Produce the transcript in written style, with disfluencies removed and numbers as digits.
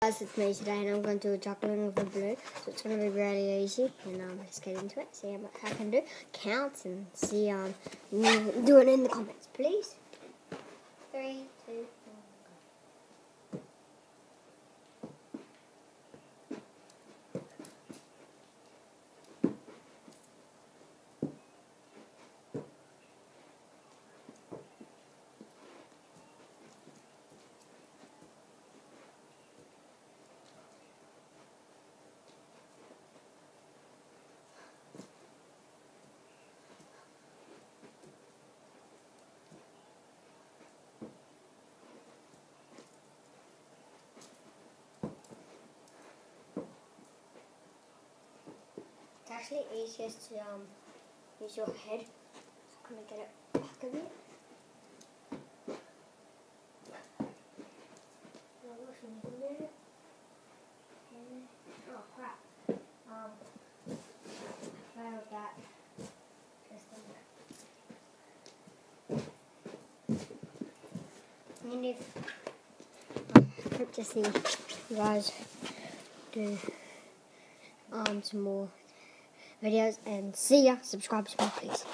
Guys, it's me today, and I'm going to do a juggling with a balloon, so it's going to be really easy, and let's get into it, see how I can do counts, and see, do it in the comments, please. 3, 2, 1, go. It's actually easiest to use your head. So I'm going to get it back a bit. Oh crap. I failed that. And if I hope to see you guys do some more videos, and see ya. Subscribe to me, please.